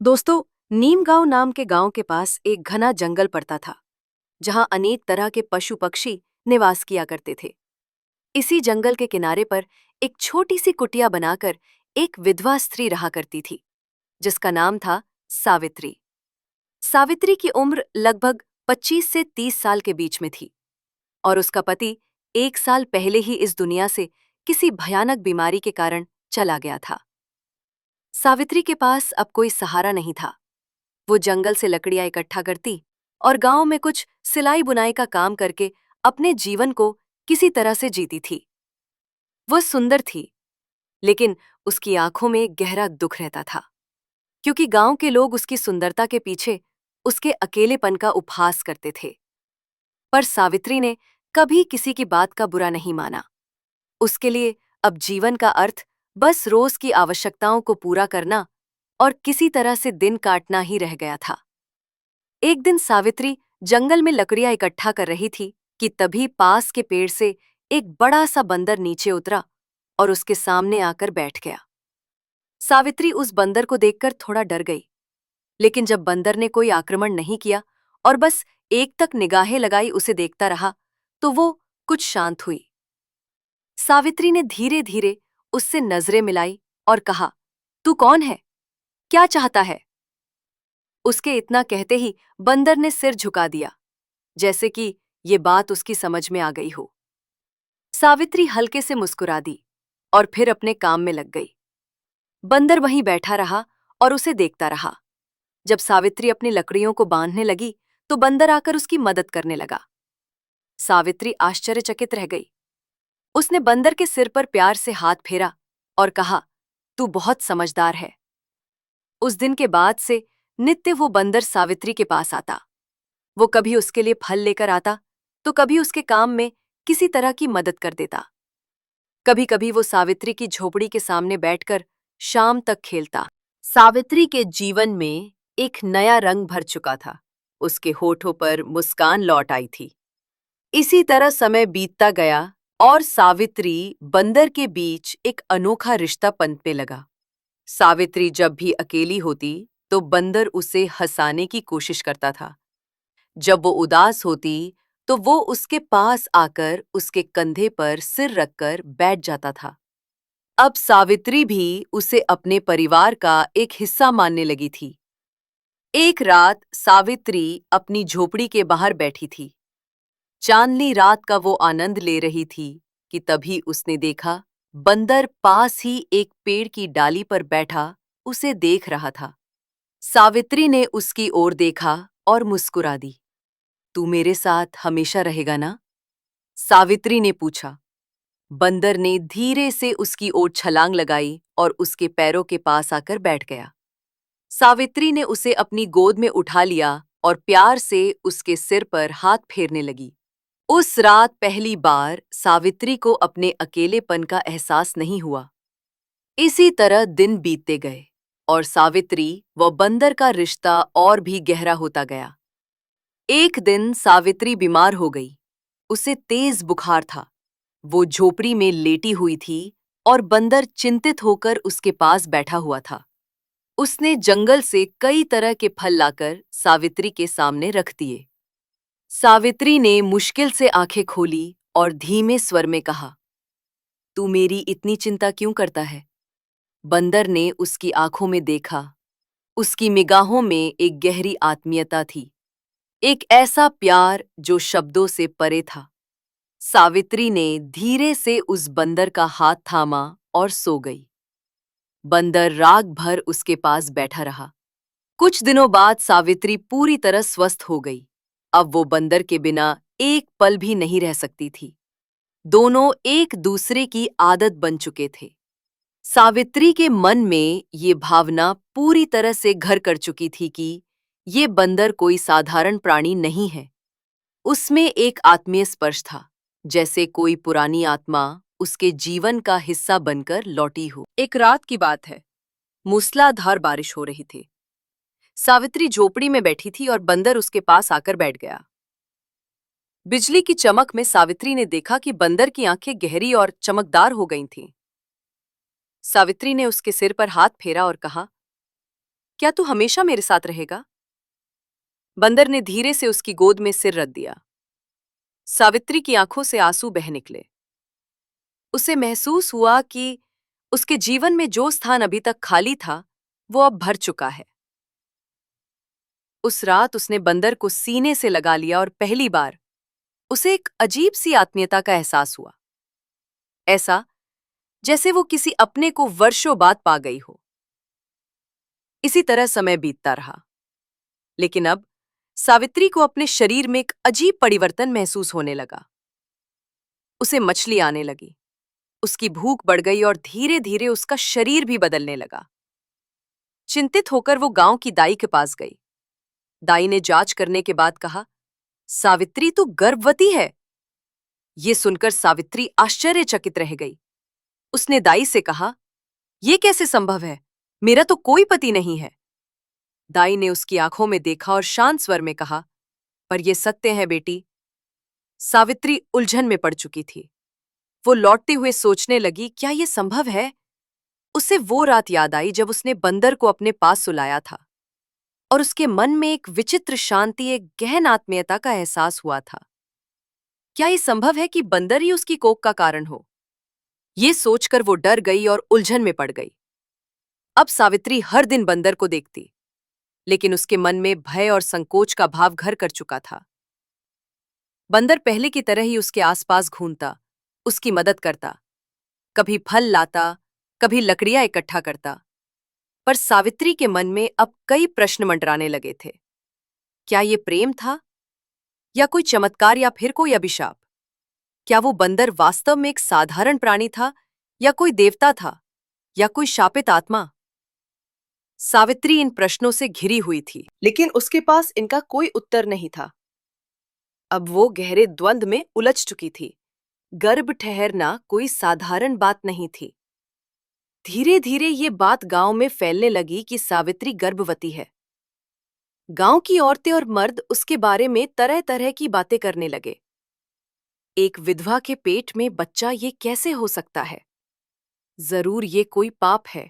दोस्तों, नीमगांव नाम के गांव के पास एक घना जंगल पड़ता था, जहां अनेक तरह के पशु पक्षी निवास किया करते थे। इसी जंगल के किनारे पर एक छोटी सी कुटिया बनाकर एक विधवा स्त्री रहा करती थी, जिसका नाम था सावित्री। सावित्री की उम्र लगभग 25 से 30 साल के बीच में थी और उसका पति 1 साल पहले ही इस दुनिया से किसी भयानक बीमारी के कारण चला गया था। सावित्री के पास अब कोई सहारा नहीं था। वो जंगल से लकड़ियां इकट्ठा करती और गांव में कुछ सिलाई बुनाई का काम करके अपने जीवन को किसी तरह से जीती थी। वह सुंदर थी, लेकिन उसकी आंखों में गहरा दुख रहता था, क्योंकि गांव के लोग उसकी सुंदरता के पीछे उसके अकेलेपन का उपहास करते थे। पर सावित्री ने कभी किसी की बात का बुरा नहीं माना। उसके लिए अब जीवन का अर्थ बस रोज की आवश्यकताओं को पूरा करना और किसी तरह से दिन काटना ही रह गया था। एक दिन सावित्री जंगल में लकड़ियां इकट्ठा कर रही थी कि तभी पास के पेड़ से एक बड़ा सा बंदर नीचे उतरा और उसके सामने आकर बैठ गया। सावित्री उस बंदर को देखकर थोड़ा डर गई, लेकिन जब बंदर ने कोई आक्रमण नहीं किया और बस एक तक निगाहें लगाई उसे देखता रहा, तो वो कुछ शांत हुई। सावित्री ने धीरे धीरे उससे नजरें मिलाई और कहा, तू कौन है? क्या चाहता है? उसके इतना कहते ही बंदर ने सिर झुका दिया, जैसे कि ये बात उसकी समझ में आ गई हो। सावित्री हल्के से मुस्कुरा दी और फिर अपने काम में लग गई। बंदर वहीं बैठा रहा और उसे देखता रहा। जब सावित्री अपनी लकड़ियों को बांधने लगी, तो बंदर आकर उसकी मदद करने लगा। सावित्री आश्चर्यचकित रह गई। उसने बंदर के सिर पर प्यार से हाथ फेरा और कहा, तू बहुत समझदार है। उस दिन के बाद से नित्य वो बंदर सावित्री के पास आता। वो कभी उसके लिए फल लेकर आता, तो कभी उसके काम में किसी तरह की मदद कर देता। कभी कभी वो सावित्री की झोपड़ी के सामने बैठकर शाम तक खेलता। सावित्री के जीवन में एक नया रंग भर चुका था। उसके होठों पर मुस्कान लौट आई थी। इसी तरह समय बीतता गया और सावित्री बंदर के बीच एक अनोखा रिश्ता पनपने लगा। सावित्री जब भी अकेली होती, तो बंदर उसे हंसाने की कोशिश करता था। जब वो उदास होती, तो वो उसके पास आकर उसके कंधे पर सिर रखकर बैठ जाता था। अब सावित्री भी उसे अपने परिवार का एक हिस्सा मानने लगी थी। एक रात सावित्री अपनी झोपड़ी के बाहर बैठी थी। चांदनी रात का वो आनंद ले रही थी कि तभी उसने देखा, बंदर पास ही एक पेड़ की डाली पर बैठा उसे देख रहा था। सावित्री ने उसकी ओर देखा और मुस्कुरा दी। तू मेरे साथ हमेशा रहेगा ना? सावित्री ने पूछा। बंदर ने धीरे से उसकी ओर छलांग लगाई और उसके पैरों के पास आकर बैठ गया। सावित्री ने उसे अपनी गोद में उठा लिया और प्यार से उसके सिर पर हाथ फेरने लगी। उस रात पहली बार सावित्री को अपने अकेलेपन का एहसास नहीं हुआ। इसी तरह दिन बीतते गए और सावित्री व बंदर का रिश्ता और भी गहरा होता गया। एक दिन सावित्री बीमार हो गई। उसे तेज बुखार था। वो झोपड़ी में लेटी हुई थी और बंदर चिंतित होकर उसके पास बैठा हुआ था। उसने जंगल से कई तरह के फल लाकर सावित्री के सामने रख दिए। सावित्री ने मुश्किल से आंखें खोली और धीमे स्वर में कहा, तू मेरी इतनी चिंता क्यों करता है? बंदर ने उसकी आंखों में देखा। उसकी निगाहों में एक गहरी आत्मीयता थी, एक ऐसा प्यार जो शब्दों से परे था। सावित्री ने धीरे से उस बंदर का हाथ थामा और सो गई। बंदर रात भर उसके पास बैठा रहा। कुछ दिनों बाद सावित्री पूरी तरह स्वस्थ हो गई। अब वो बंदर के बिना एक पल भी नहीं रह सकती थी। दोनों एक दूसरे की आदत बन चुके थे। सावित्री के मन में ये भावना पूरी तरह से घर कर चुकी थी कि ये बंदर कोई साधारण प्राणी नहीं है। उसमें एक आत्मीय स्पर्श था, जैसे कोई पुरानी आत्मा उसके जीवन का हिस्सा बनकर लौटी हो। एक रात की बात है। मूसलाधार बारिश हो रही थी। सावित्री झोपड़ी में बैठी थी और बंदर उसके पास आकर बैठ गया। बिजली की चमक में सावित्री ने देखा कि बंदर की आंखें गहरी और चमकदार हो गई थीं। सावित्री ने उसके सिर पर हाथ फेरा और कहा, क्या तू हमेशा मेरे साथ रहेगा? बंदर ने धीरे से उसकी गोद में सिर रख दिया। सावित्री की आंखों से आंसू बह निकले। उसे महसूस हुआ कि उसके जीवन में जो स्थान अभी तक खाली था, वो अब भर चुका है। उस रात उसने बंदर को सीने से लगा लिया और पहली बार उसे एक अजीब सी आत्मीयता का एहसास हुआ। ऐसा जैसे वो किसी अपने को वर्षों बाद पा गई हो। इसी तरह समय बीतता रहा, लेकिन अब सावित्री को अपने शरीर में एक अजीब परिवर्तन महसूस होने लगा। उसे मछली आने लगी, उसकी भूख बढ़ गई और धीरे धीरे उसका शरीर भी बदलने लगा। चिंतित होकर वो गांव की दाई के पास गई। दाई ने जांच करने के बाद कहा, सावित्री तू गर्भवती है। ये सुनकर सावित्री आश्चर्यचकित रह गई। उसने दाई से कहा, यह कैसे संभव है? मेरा तो कोई पति नहीं है। दाई ने उसकी आंखों में देखा और शांत स्वर में कहा, पर यह सत्य है बेटी। सावित्री उलझन में पड़ चुकी थी। वो लौटते हुए सोचने लगी, क्या यह संभव है? उसे वो रात याद आई जब उसने बंदर को अपने पास सुलाया था और उसके मन में एक विचित्र शांति, एक गहन आत्मीयता का एहसास हुआ था। क्या यह संभव है कि बंदर ही उसकी कोख का कारण हो? ये सोचकर वो डर गई और उलझन में पड़ गई। अब सावित्री हर दिन बंदर को देखती, लेकिन उसके मन में भय और संकोच का भाव घर कर चुका था। बंदर पहले की तरह ही उसके आसपास घूमता, उसकी मदद करता, कभी फल लाता, कभी लकड़ियां इकट्ठा करता। पर सावित्री के मन में अब कई प्रश्न मंडराने लगे थे। क्या ये प्रेम था, या कोई चमत्कार, या फिर कोई अभिशाप? क्या वो बंदर वास्तव में एक साधारण प्राणी था, या कोई देवता था, या कोई शापित आत्मा? सावित्री इन प्रश्नों से घिरी हुई थी, लेकिन उसके पास इनका कोई उत्तर नहीं था। अब वो गहरे द्वंद्व में उलझ चुकी थी। गर्भ ठहरना कोई साधारण बात नहीं थी। धीरे धीरे ये बात गांव में फैलने लगी कि सावित्री गर्भवती है। गांव की औरतें और मर्द उसके बारे में तरह तरह की बातें करने लगे। एक विधवा के पेट में बच्चा, ये कैसे हो सकता है? जरूर ये कोई पाप है।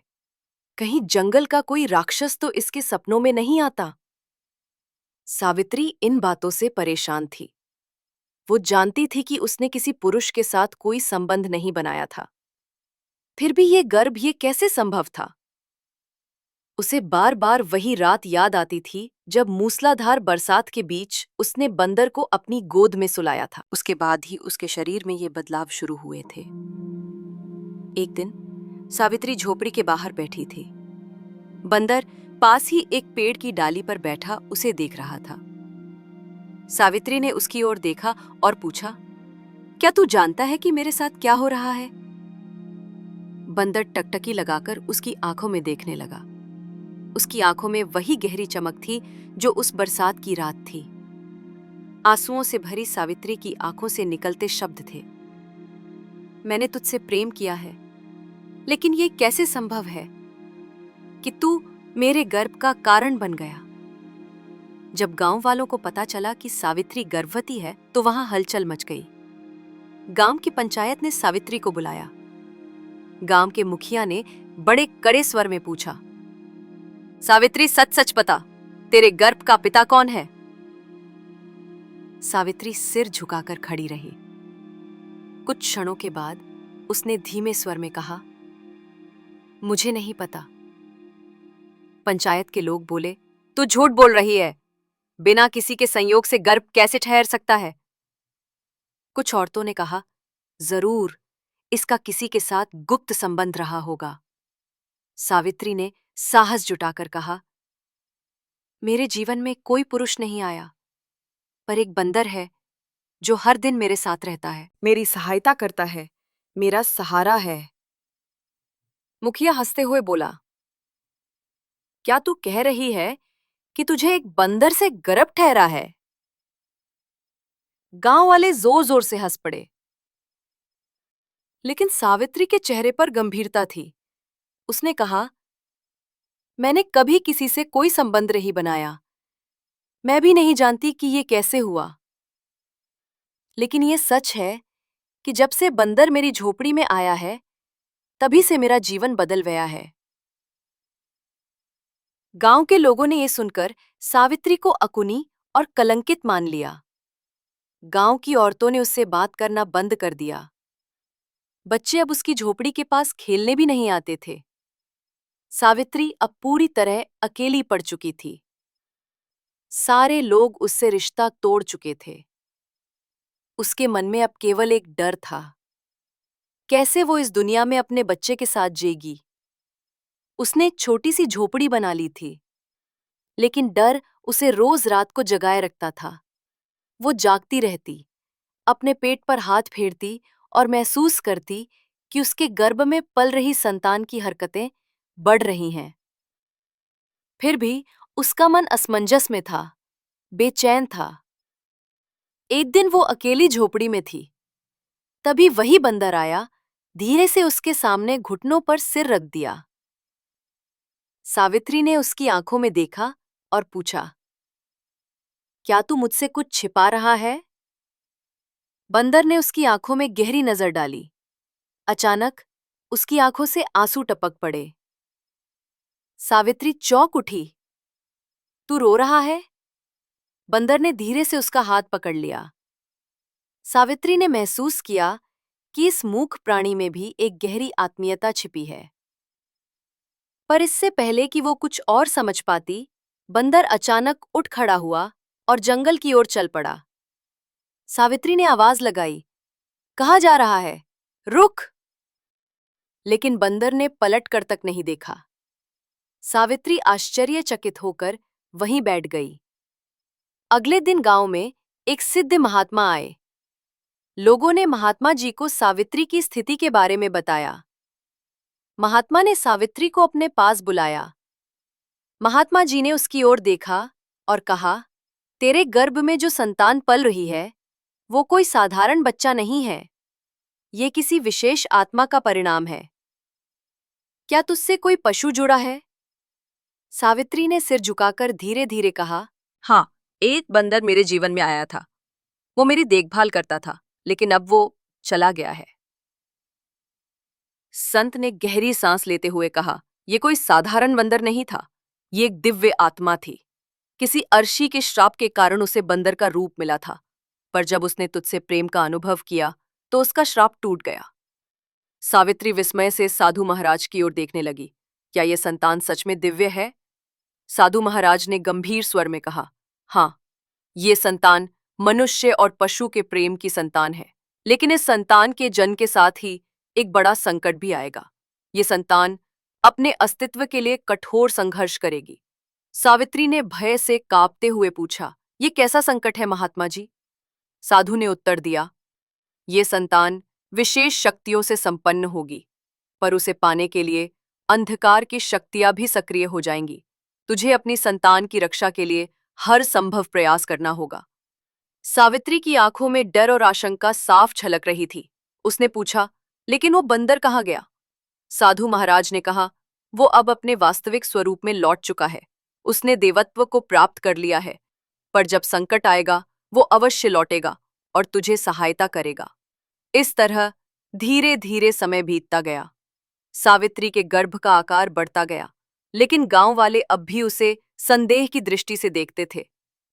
कहीं जंगल का कोई राक्षस तो इसके सपनों में नहीं आता। सावित्री इन बातों से परेशान थी। वो जानती थी कि उसने किसी पुरुष के साथ कोई संबंध नहीं बनाया था। फिर भी ये गर्भ, ये कैसे संभव था? उसे बार बार वही रात याद आती थी जब मूसलाधार बरसात के बीच उसने बंदर को अपनी गोद में सुलाया था। उसके बाद ही उसके शरीर में ये बदलाव शुरू हुए थे। एक दिन सावित्री झोपड़ी के बाहर बैठी थी। बंदर पास ही एक पेड़ की डाली पर बैठा उसे देख रहा था। सावित्री ने उसकी ओर देखा और पूछा, क्या तू जानता है कि मेरे साथ क्या हो रहा है? बंदर टकटकी लगाकर उसकी आंखों में देखने लगा। उसकी आंखों में वही गहरी चमक थी जो उस बरसात की रात थी। आंसुओं से भरी सावित्री की आंखों से निकलते शब्द थे, मैंने तुझसे प्रेम किया है, लेकिन ये कैसे संभव है कि तू मेरे गर्भ का कारण बन गया? जब गांव वालों को पता चला कि सावित्री गर्भवती है, तो वहां हलचल मच गई। गांव की पंचायत ने सावित्री को बुलाया। गांव के मुखिया ने बड़े कड़े स्वर में पूछा, सावित्री सच सच बता, तेरे गर्भ का पिता कौन है? सावित्री सिर झुकाकर खड़ी रही। कुछ क्षणों के बाद उसने धीमे स्वर में कहा, मुझे नहीं पता। पंचायत के लोग बोले, तू झूठ बोल रही है। बिना किसी के संयोग से गर्भ कैसे ठहर सकता है? कुछ औरतों ने कहा, जरूर इसका किसी के साथ गुप्त संबंध रहा होगा। सावित्री ने साहस जुटाकर कहा, मेरे जीवन में कोई पुरुष नहीं आया, पर एक बंदर है जो हर दिन मेरे साथ रहता है, मेरी सहायता करता है, मेरा सहारा है। मुखिया हंसते हुए बोला, क्या तू कह रही है कि तुझे एक बंदर से गर्भ ठहरा है? गांव वाले जोर जोर से हंस पड़े, लेकिन सावित्री के चेहरे पर गंभीरता थी। उसने कहा, मैंने कभी किसी से कोई संबंध नहीं बनाया। मैं भी नहीं जानती कि ये कैसे हुआ। लेकिन ये सच है कि जब से बंदर मेरी झोपड़ी में आया है, तभी से मेरा जीवन बदल गया है। गांव के लोगों ने यह सुनकर सावित्री को अकुनी और कलंकित मान लिया। गांव की औरतों ने उससे बात करना बंद कर दिया। बच्चे अब उसकी झोपड़ी के पास खेलने भी नहीं आते थे। सावित्री अब पूरी तरह अकेली पड़ चुकी थी। सारे लोग उससे रिश्ता तोड़ चुके थे। उसके मन में अब केवल एक डर था। कैसे वो इस दुनिया में अपने बच्चे के साथ जिएगी? उसने एक छोटी सी झोपड़ी बना ली थी, लेकिन डर उसे रोज रात को जगाए रखता था। वो जागती रहती, अपने पेट पर हाथ फेरती और महसूस करती कि उसके गर्भ में पल रही संतान की हरकतें बढ़ रही हैं। फिर भी उसका मन असमंजस में था, बेचैन था। एक दिन वो अकेली झोपड़ी में थी। तभी वही बंदर आया, धीरे से उसके सामने घुटनों पर सिर रख दिया। सावित्री ने उसकी आंखों में देखा और पूछा, क्या तू मुझसे कुछ छिपा रहा है? बंदर ने उसकी आंखों में गहरी नजर डाली। अचानक उसकी आंखों से आंसू टपक पड़े। सावित्री चौंक उठी। तू रो रहा है? बंदर ने धीरे से उसका हाथ पकड़ लिया। सावित्री ने महसूस किया कि इस मूक प्राणी में भी एक गहरी आत्मीयता छिपी है। पर इससे पहले कि वो कुछ और समझ पाती, बंदर अचानक उठ खड़ा हुआ और जंगल की ओर चल पड़ा। सावित्री ने आवाज लगाई, कहाँ जा रहा है? रुक! लेकिन बंदर ने पलट कर तक नहीं देखा। सावित्री आश्चर्यचकित होकर वहीं बैठ गई। अगले दिन गांव में एक सिद्ध महात्मा आए। लोगों ने महात्मा जी को सावित्री की स्थिति के बारे में बताया। महात्मा ने सावित्री को अपने पास बुलाया। महात्मा जी ने उसकी ओर देखा और कहा, तेरे गर्भ में जो संतान पल रही है, वो कोई साधारण बच्चा नहीं है। ये किसी विशेष आत्मा का परिणाम है। क्या तुझसे कोई पशु जुड़ा है? सावित्री ने सिर झुकाकर धीरे धीरे कहा, हाँ, एक बंदर मेरे जीवन में आया था। वो मेरी देखभाल करता था, लेकिन अब वो चला गया है। संत ने गहरी सांस लेते हुए कहा, यह कोई साधारण बंदर नहीं था। ये एक दिव्य आत्मा थी। किसी अर्शी के श्राप के कारण उसे बंदर का रूप मिला था, पर जब उसने तुझसे प्रेम का अनुभव किया तो उसका श्राप टूट गया। सावित्री विस्मय से साधु महाराज की ओर देखने लगी। क्या यह संतान सच में दिव्य है? साधु महाराज ने गंभीर स्वर में कहा, हाँ, ये संतान मनुष्य और पशु के प्रेम की संतान है। लेकिन इस संतान के जन्म के साथ ही एक बड़ा संकट भी आएगा। ये संतान अपने अस्तित्व के लिए कठोर संघर्ष करेगी। सावित्री ने भय से कांपते हुए पूछा, ये कैसा संकट है महात्मा जी? साधु ने उत्तर दिया, ये संतान विशेष शक्तियों से संपन्न होगी, पर उसे पाने के लिए अंधकार की शक्तियां भी सक्रिय हो जाएंगी। तुझे अपनी संतान की रक्षा के लिए हर संभव प्रयास करना होगा। सावित्री की आंखों में डर और आशंका साफ झलक रही थी। उसने पूछा, लेकिन वो बंदर कहाँ गया? साधु महाराज ने कहा, वो अब अपने वास्तविक स्वरूप में लौट चुका है। उसने देवत्व को प्राप्त कर लिया है, पर जब संकट आएगा वो अवश्य लौटेगा और तुझे सहायता करेगा। इस तरह धीरे धीरे समय बीतता गया। सावित्री के गर्भ का आकार बढ़ता गया, लेकिन गांव वाले अब भी उसे संदेह की दृष्टि से देखते थे।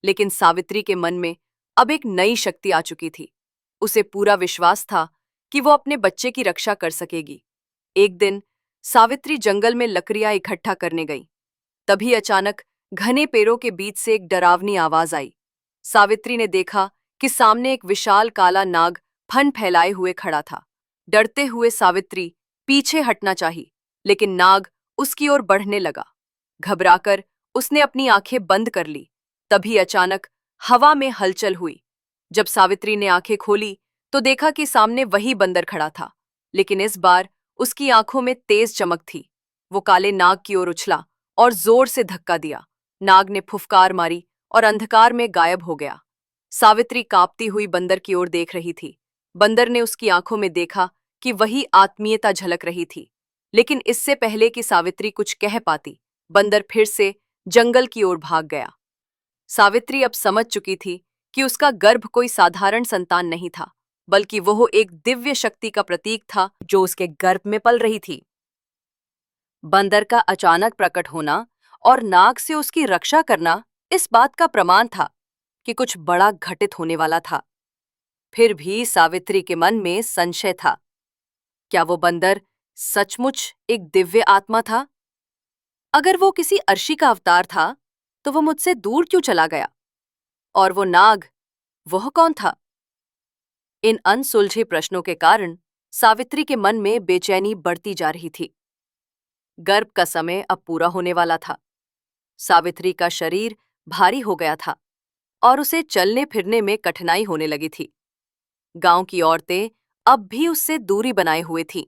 लेकिन सावित्री के मन में अब एक नई शक्ति आ चुकी थी। उसे पूरा विश्वास था कि वो अपने बच्चे की रक्षा कर सकेगी। एक दिन सावित्री जंगल में लकड़ियां इकट्ठा करने गई। तभी अचानक घने पेड़ों के बीच से एक डरावनी आवाज आई। सावित्री ने देखा कि सामने एक विशाल काला नाग फन फैलाए हुए खड़ा था। डरते हुए सावित्री पीछे हटना चाही, लेकिन नाग उसकी ओर बढ़ने लगा। घबराकर उसने अपनी आंखें बंद कर ली। तभी अचानक हवा में हलचल हुई। जब सावित्री ने आंखें खोली तो देखा कि सामने वही बंदर खड़ा था, लेकिन इस बार उसकी आंखों में तेज चमक थी। वो काले नाग की ओर उछला और जोर से धक्का दिया। नाग ने फुफकार मारी और अंधकार में गायब हो गया। सावित्री कांपती हुई बंदर की ओर देख रही थी। बंदर ने उसकी आंखों में देखा कि वही आत्मीयता झलक रही थी। लेकिन इससे पहले कि सावित्री कुछ कह पाती, बंदर फिर से जंगल की ओर भाग गया। सावित्री अब समझ चुकी थी कि उसका गर्भ कोई साधारण संतान नहीं था, बल्कि वह एक दिव्य शक्ति का प्रतीक था जो उसके गर्भ में पल रही थी। बंदर का अचानक प्रकट होना और नाग से उसकी रक्षा करना इस बात का प्रमाण था कि कुछ बड़ा घटित होने वाला था। फिर भी सावित्री के मन में संशय था। क्या वो बंदर सचमुच एक दिव्य आत्मा था? अगर वो किसी अर्शी का अवतार था, तो वो मुझसे दूर क्यों चला गया? और वो नाग, वह कौन था? इन अनसुलझे प्रश्नों के कारण सावित्री के मन में बेचैनी बढ़ती जा रही थी। गर्भ का समय अब पूरा होने वाला था। सावित्री का शरीर भारी हो गया था और उसे चलने फिरने में कठिनाई होने लगी थी। गांव की औरतें अब भी उससे दूरी बनाए हुए थीं।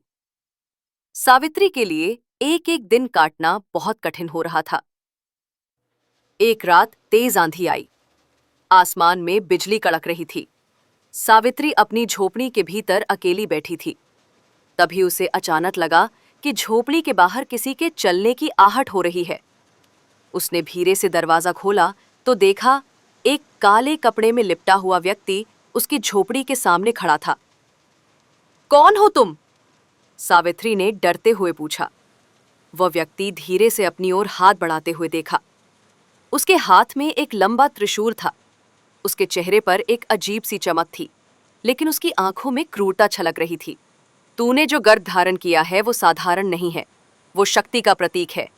सावित्री के लिए एक एक दिन काटना बहुत कठिन हो रहा था। एक रात तेज आंधी आई। आसमान में बिजली कड़क रही थी। सावित्री अपनी झोपड़ी के भीतर अकेली बैठी थी। तभी उसे अचानक लगा कि झोपड़ी के बाहर किसी के चलने की आहट हो रही है। उसने धीरे से दरवाजा खोला तो देखा एक काले कपड़े में लिपटा हुआ व्यक्ति उसकी झोपड़ी के सामने खड़ा था। कौन हो तुम? सावित्री ने डरते हुए पूछा। वह व्यक्ति धीरे से अपनी ओर हाथ बढ़ाते हुए देखा। उसके हाथ में एक लंबा त्रिशूल था। उसके चेहरे पर एक अजीब सी चमक थी, लेकिन उसकी आंखों में क्रूरता छलक रही थी। तूने जो गर्भ धारण किया है वो साधारण नहीं है, वो शक्ति का प्रतीक है।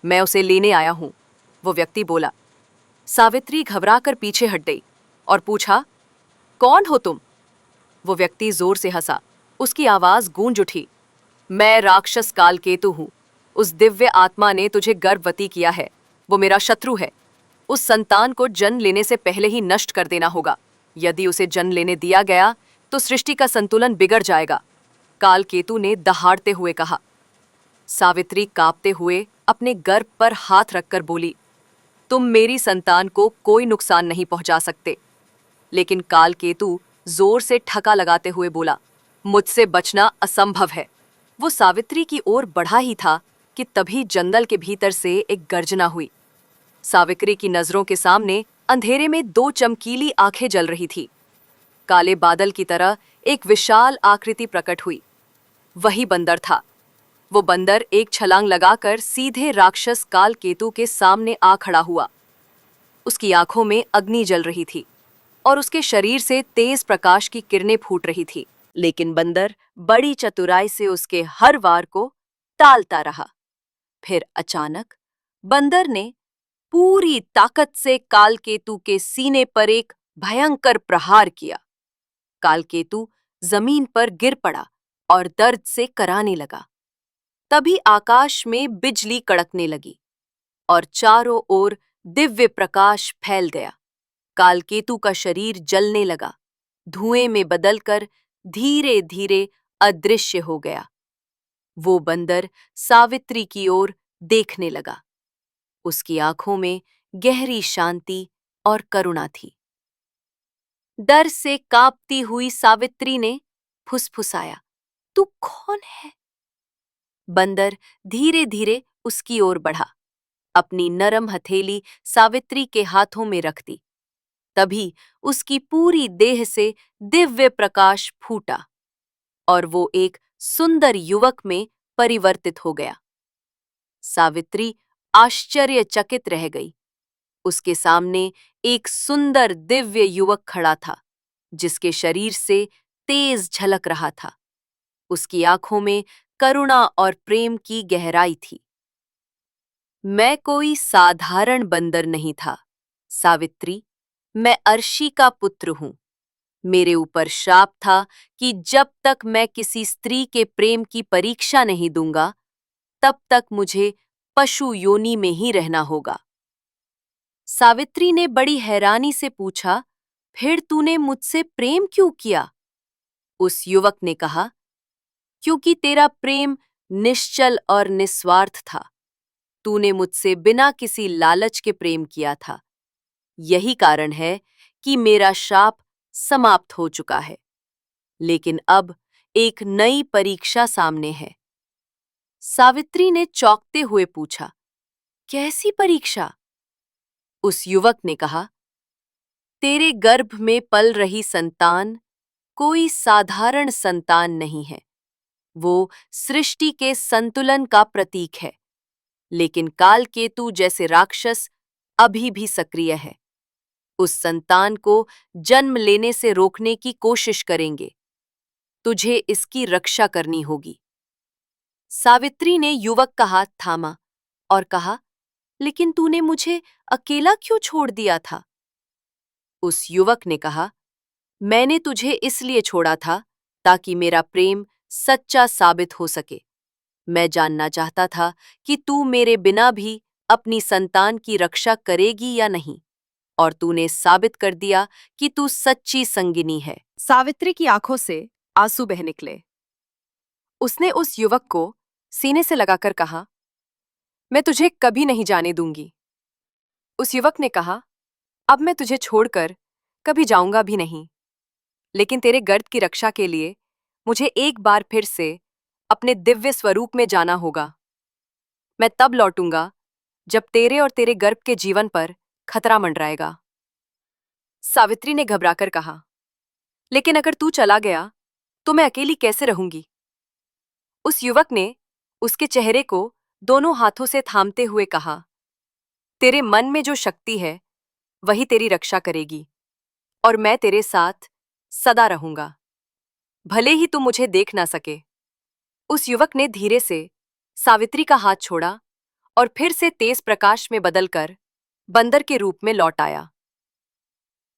मैं उसे लेने आया हूं, वो व्यक्ति बोला। सावित्री घबराकर पीछे हट गई और पूछा, कौन हो तुम? वो व्यक्ति जोर से हंसा। उसकी आवाज गूंज उठी। मैं राक्षस कालकेतु हूं। उस दिव्य आत्मा ने तुझे गर्भवती किया है। वो मेरा शत्रु है। उस संतान को जन्म लेने से पहले ही नष्ट कर देना होगा। यदि उसे जन्म लेने दिया गया तो सृष्टि का संतुलन बिगड़ जाएगा, कालकेतु ने दहाड़ते हुए कहा। सावित्री कांपते हुए अपने गर्भ पर हाथ रखकर बोली, तुम मेरी संतान को कोई नुकसान नहीं पहुंचा सकते। लेकिन कालकेतु जोर से ठका लगाते हुए बोला, मुझसे बचना असंभव है। वो सावित्री की ओर बढ़ा ही था कि तभी जंगल के भीतर से एक गर्जना हुई। सावित्री की नजरों के सामने अंधेरे में दो चमकीली आंखें जल रही थी। काले बादल की तरह एक विशाल आकृति प्रकट हुई। वही बंदर था। वो बंदर एक छलांग लगाकर सीधे राक्षस कालकेतु के सामने आ खड़ा हुआ। उसकी आंखों में अग्नि जल रही थी और उसके शरीर से तेज प्रकाश की किरणें फूट रही थी। लेकिन बंदर बड़ी चतुराई से उसके हर वार को टालता रहा। फिर अचानक बंदर ने पूरी ताकत से कालकेतु के सीने पर एक भयंकर प्रहार किया। कालकेतु जमीन पर गिर पड़ा और दर्द से कराने लगा। तभी आकाश में बिजली कड़कने लगी और चारों ओर दिव्य प्रकाश फैल गया। कालकेतु का शरीर जलने लगा, धुएं में बदलकर धीरे धीरे अदृश्य हो गया। वो बंदर सावित्री की ओर देखने लगा। उसकी आंखों में गहरी शांति और करुणा थी। डर से कांपती हुई सावित्री ने फुसफुसाया, तू कौन है? बंदर धीरे धीरे उसकी ओर बढ़ा, अपनी नरम हथेली सावित्री के हाथों में रख दी। तभी उसकी पूरी देह से दिव्य प्रकाश फूटा और वो एक सुंदर युवक में परिवर्तित हो गया। सावित्री आश्चर्यचकित रह गई। उसके सामने एक सुंदर दिव्य युवक खड़ा था, जिसके शरीर से तेज झलक रहा था। उसकी आंखों में करुणा और प्रेम की गहराई थी। मैं कोई साधारण बंदर नहीं था, सावित्री। मैं अर्शी का पुत्र हूं। मेरे ऊपर शाप था कि जब तक मैं किसी स्त्री के प्रेम की परीक्षा नहीं दूंगा, तब तक मुझे पशु योनि में ही रहना होगा। सावित्री ने बड़ी हैरानी से पूछा, फिर तूने मुझसे प्रेम क्यों किया? उस युवक ने कहा, क्योंकि तेरा प्रेम निश्चल और निस्वार्थ था। तूने मुझसे बिना किसी लालच के प्रेम किया था। यही कारण है कि मेरा शाप समाप्त हो चुका है। लेकिन अब एक नई परीक्षा सामने है। सावित्री ने चौंकते हुए पूछा, कैसी परीक्षा? उस युवक ने कहा, तेरे गर्भ में पल रही संतान कोई साधारण संतान नहीं है। वो सृष्टि के संतुलन का प्रतीक है। लेकिन कालकेतु जैसे राक्षस अभी भी सक्रिय है। उस संतान को जन्म लेने से रोकने की कोशिश करेंगे। तुझे इसकी रक्षा करनी होगी। सावित्री ने युवक का हाथ थामा और कहा, लेकिन तूने मुझे अकेला क्यों छोड़ दिया था? उस युवक ने कहा, मैंने तुझे इसलिए छोड़ा था ताकि मेरा प्रेम सच्चा साबित हो सके। मैं जानना चाहता था कि तू मेरे बिना भी अपनी संतान की रक्षा करेगी या नहीं, और तूने साबित कर दिया कि तू सच्ची संगिनी है। सावित्री की आंखों से आंसू बह निकले। उसने उस युवक को सीने से लगाकर कहा, मैं तुझे कभी नहीं जाने दूंगी। उस युवक ने कहा, अब मैं तुझे छोड़कर कभी जाऊंगा भी नहीं, लेकिन तेरे गर्द की रक्षा के लिए मुझे एक बार फिर से अपने दिव्य स्वरूप में जाना होगा। मैं तब लौटूंगा जब तेरे और तेरे गर्भ के जीवन पर खतरा मंडराएगा। सावित्री ने घबराकर कहा, लेकिन अगर तू चला गया तो मैं अकेली कैसे रहूंगी? उस युवक ने उसके चेहरे को दोनों हाथों से थामते हुए कहा, तेरे मन में जो शक्ति है वही तेरी रक्षा करेगी, और मैं तेरे साथ सदा रहूंगा, भले ही तू मुझे देख ना सके। उस युवक ने धीरे से सावित्री का हाथ छोड़ा और फिर से तेज प्रकाश में बदलकर बंदर के रूप में लौट आया।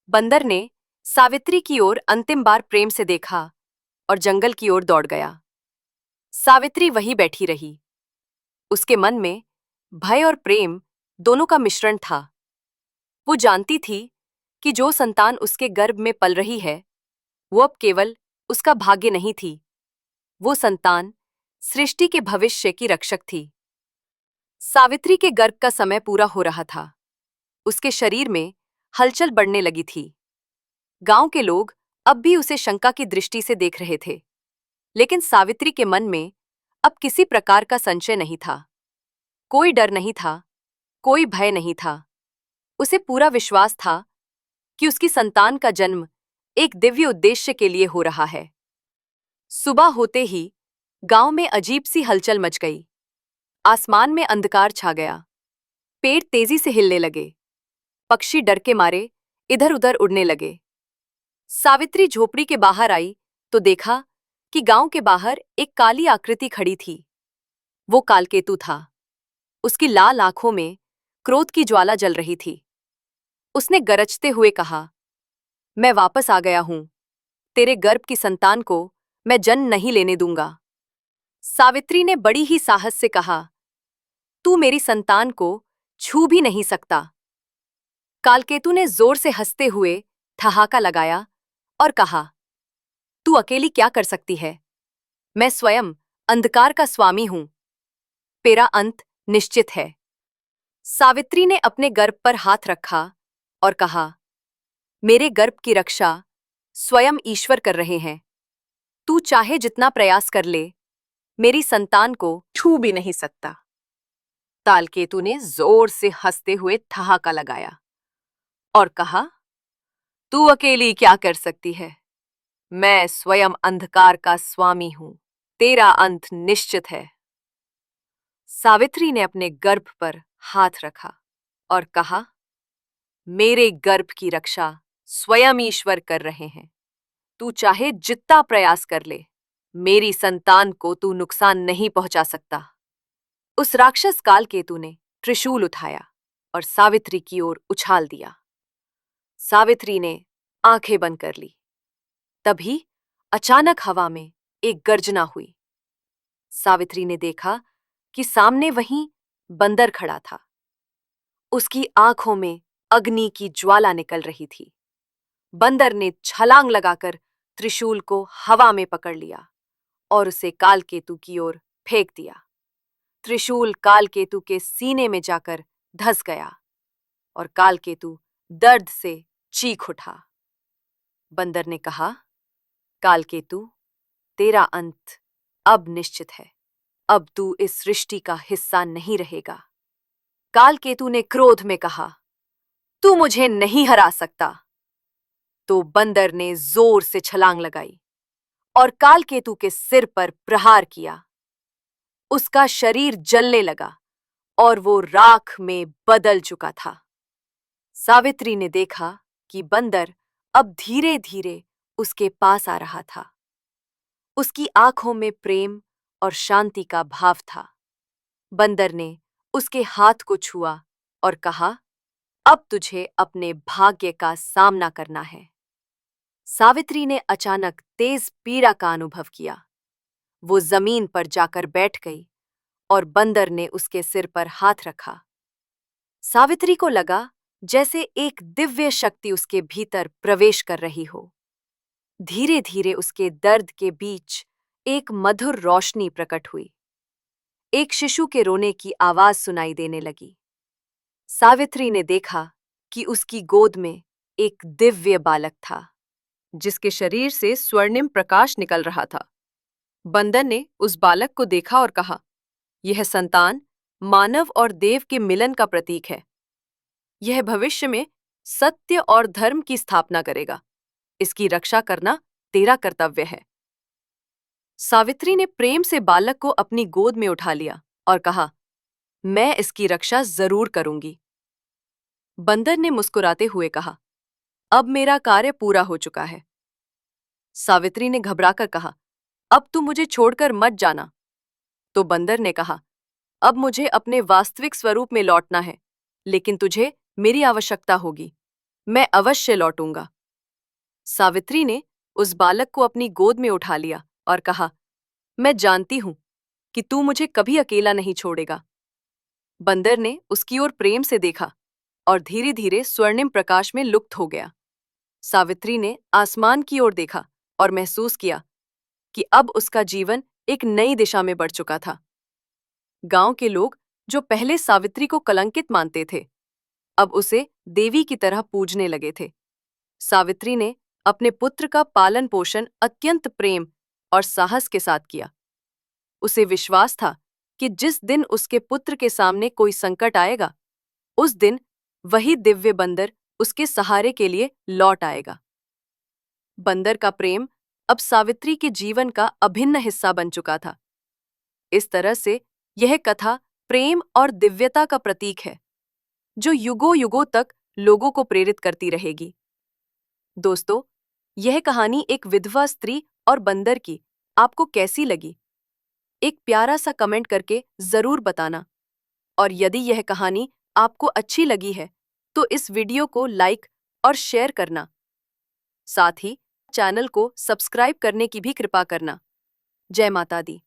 बंदर ने सावित्री की ओर अंतिम बार प्रेम से देखा और जंगल की ओर दौड़ गया। सावित्री वहीं बैठी रही। उसके मन में भय और प्रेम दोनों का मिश्रण था। वो जानती थी कि जो संतान उसके गर्भ में पल रही है वो अब केवल उसका भाग्य नहीं थी, वो संतान सृष्टि के भविष्य की रक्षक थी। सावित्री के गर्भ का समय पूरा हो रहा था। उसके शरीर में हलचल बढ़ने लगी थी। गांव के लोग अब भी उसे शंका की दृष्टि से देख रहे थे, लेकिन सावित्री के मन में अब किसी प्रकार का संशय नहीं था। कोई डर नहीं था, कोई भय नहीं था। उसे पूरा विश्वास था कि उसकी संतान का जन्म एक दिव्य उद्देश्य के लिए हो रहा है। सुबह होते ही गांव में अजीब सी हलचल मच गई। आसमान में अंधकार छा गया। पेड़ तेजी से हिलने लगे। पक्षी डर के मारे इधर उधर उड़ने लगे। सावित्री झोपड़ी के बाहर आई तो देखा कि गांव के बाहर एक काली आकृति खड़ी थी। वो कालकेतु था। उसकी लाल आंखों में क्रोध की ज्वाला जल रही थी। उसने गरजते हुए कहा, मैं वापस आ गया हूं। तेरे गर्भ की संतान को मैं जन्म नहीं लेने दूंगा। सावित्री ने बड़ी ही साहस से कहा, तू मेरी संतान को छू भी नहीं सकता। कालकेतु ने जोर से हंसते हुए ठहाका लगाया और कहा, तू अकेली क्या कर सकती है? मैं स्वयं अंधकार का स्वामी हूं। तेरा अंत निश्चित है। सावित्री ने अपने गर्भ पर हाथ रखा और कहा, मेरे गर्भ की रक्षा स्वयं ईश्वर कर रहे हैं। तू चाहे जितना प्रयास कर ले, मेरी संतान को छू भी नहीं सकता। कालकेतु ने जोर से हंसते हुए ठहाका लगाया और कहा, तू अकेली क्या कर सकती है? मैं स्वयं अंधकार का स्वामी हूं। तेरा अंत निश्चित है। सावित्री ने अपने गर्भ पर हाथ रखा और कहा, मेरे गर्भ की रक्षा स्वयं ईश्वर कर रहे हैं। तू चाहे जितना प्रयास कर ले, मेरी संतान को तू नुकसान नहीं पहुंचा सकता। उस राक्षस कालकेतु ने त्रिशूल उठाया और सावित्री की ओर उछाल दिया। सावित्री ने आंखें बंद कर ली। तभी अचानक हवा में एक गर्जना हुई। सावित्री ने देखा कि सामने वहीं बंदर खड़ा था। उसकी आंखों में अग्नि की ज्वाला निकल रही थी। बंदर ने छलांग लगाकर त्रिशूल को हवा में पकड़ लिया और उसे कालकेतु की ओर फेंक दिया। त्रिशूल कालकेतु के सीने में जाकर धंस गया और कालकेतु दर्द से चीख उठा। बंदर ने कहा, कालकेतु, तेरा अंत अब निश्चित है। अब तू इस सृष्टि का हिस्सा नहीं रहेगा। कालकेतु ने क्रोध में कहा, तू मुझे नहीं हरा सकता। तो बंदर ने जोर से छलांग लगाई और कालकेतु के सिर पर प्रहार किया। उसका शरीर जलने लगा और वो राख में बदल चुका था। सावित्री ने देखा कि बंदर अब धीरे धीरे उसके पास आ रहा था। उसकी आंखों में प्रेम और शांति का भाव था। बंदर ने उसके हाथ को छुआ और कहा, अब तुझे अपने भाग्य का सामना करना है। सावित्री ने अचानक तेज पीड़ा का अनुभव किया। वो जमीन पर जाकर बैठ गई और बंदर ने उसके सिर पर हाथ रखा। सावित्री को लगा जैसे एक दिव्य शक्ति उसके भीतर प्रवेश कर रही हो। धीरे धीरे उसके दर्द के बीच एक मधुर रोशनी प्रकट हुई। एक शिशु के रोने की आवाज सुनाई देने लगी। सावित्री ने देखा कि उसकी गोद में एक दिव्य बालक था, जिसके शरीर से स्वर्णिम प्रकाश निकल रहा था। बंदर ने उस बालक को देखा और कहा, यह संतान मानव और देव के मिलन का प्रतीक है। यह भविष्य में सत्य और धर्म की स्थापना करेगा। इसकी रक्षा करना तेरा कर्तव्य है। सावित्री ने प्रेम से बालक को अपनी गोद में उठा लिया और कहा, मैं इसकी रक्षा जरूर करूंगी। बंदर ने मुस्कुराते हुए कहा, अब मेरा कार्य पूरा हो चुका है। सावित्री ने घबराकर कहा, अब तू मुझे छोड़कर मत जाना। तो बंदर ने कहा, अब मुझे अपने वास्तविक स्वरूप में लौटना है, लेकिन तुझे मेरी आवश्यकता होगी। मैं अवश्य लौटूंगा। सावित्री ने उस बालक को अपनी गोद में उठा लिया और कहा, मैं जानती हूं कि तू मुझे कभी अकेला नहीं छोड़ेगा। बंदर ने उसकी ओर प्रेम से देखा और धीरे धीरे स्वर्णिम प्रकाश में लुप्त हो गया। सावित्री ने आसमान की ओर देखा और महसूस किया कि अब उसका जीवन एक नई दिशा में बढ़ चुका था। गांव के लोग, जो पहले सावित्री को कलंकित मानते थे, अब उसे देवी की तरह पूजने लगे थे। सावित्री ने अपने पुत्र का पालन पोषण अत्यंत प्रेम और साहस के साथ किया। उसे विश्वास था कि जिस दिन उसके पुत्र के सामने कोई संकट आएगा, उस दिन वही दिव्य बंदर उसके सहारे के लिए लौट आएगा। बंदर का प्रेम अब सावित्री के जीवन का अभिन्न हिस्सा बन चुका था। इस तरह से यह कथा प्रेम और दिव्यता का प्रतीक है, जो युगों युगों तक लोगों को प्रेरित करती रहेगी। दोस्तों, यह कहानी एक विधवा स्त्री और बंदर की आपको कैसी लगी? एक प्यारा सा कमेंट करके जरूर बताना। और यदि यह कहानी आपको अच्छी लगी है, तो इस वीडियो को लाइक और शेयर करना। साथ ही चैनल को सब्सक्राइब करने की भी कृपा करना। जय माता दी।